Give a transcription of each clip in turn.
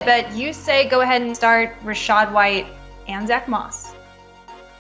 but you say go ahead and start Rachaad White and Zack Moss.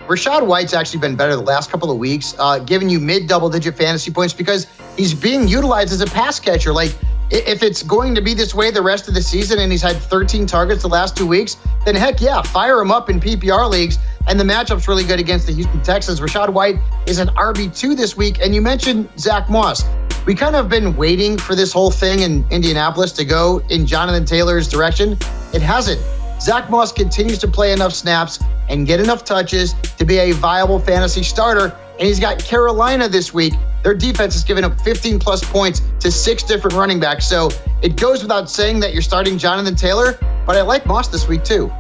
Rachaad White's actually been better the last couple of weeks, giving you mid-double-digit fantasy points because he's being utilized as a pass catcher. Like, if it's going to be this way the rest of the season and he's had 13 targets the last 2 weeks, then heck yeah, fire him up in PPR leagues. And the matchup's really good against the Houston Texans. Rachaad White is an RB2 this week. And you mentioned Zack Moss. We kind of been waiting for this whole thing in Indianapolis to go in Jonathan Taylor's direction. It hasn't. Zack Moss continues to play enough snaps and get enough touches to be a viable fantasy starter. And he's got Carolina this week. Their defense has given up 15-plus points to 6 different running backs. So it goes without saying that you're starting Jonathan Taylor, but I like Moss this week too.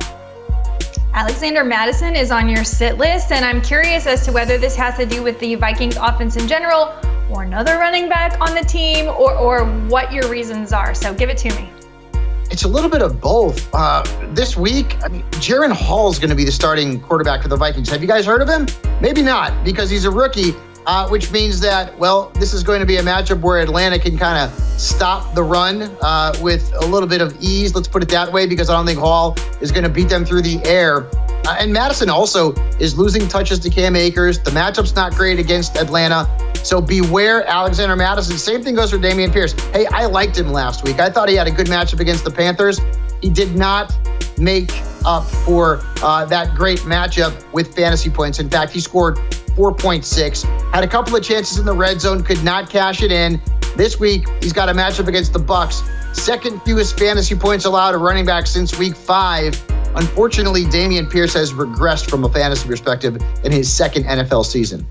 Alexander Mattison is on your sit list, and I'm curious as to whether this has to do with the Vikings offense in general or another running back on the team or what your reasons are. So give it to me. It's a little bit of both. This week, Jaron Hall is going to be the starting quarterback for the Vikings. Have you guys heard of him? Maybe not, because he's a rookie, which means that, well, this is going to be a matchup where Atlanta can kind of stop the run with a little bit of ease. Let's put it that way, because I don't think Hall is going to beat them through the air. And Mattison also is losing touches to Cam Akers. The matchup's not great against Atlanta. So beware Alexander Mattison. Same thing goes for Dameon Pierce. Hey, I liked him last week. I thought he had a good matchup against the Panthers. He did not make up for that great matchup with fantasy points. In fact, he scored 4.6, had a couple of chances in the red zone, could not cash it in. This week, he's got a matchup against the Bucs. Second fewest fantasy points allowed to running back since week 5. Unfortunately, Dameon Pierce has regressed from a fantasy perspective in his second NFL season.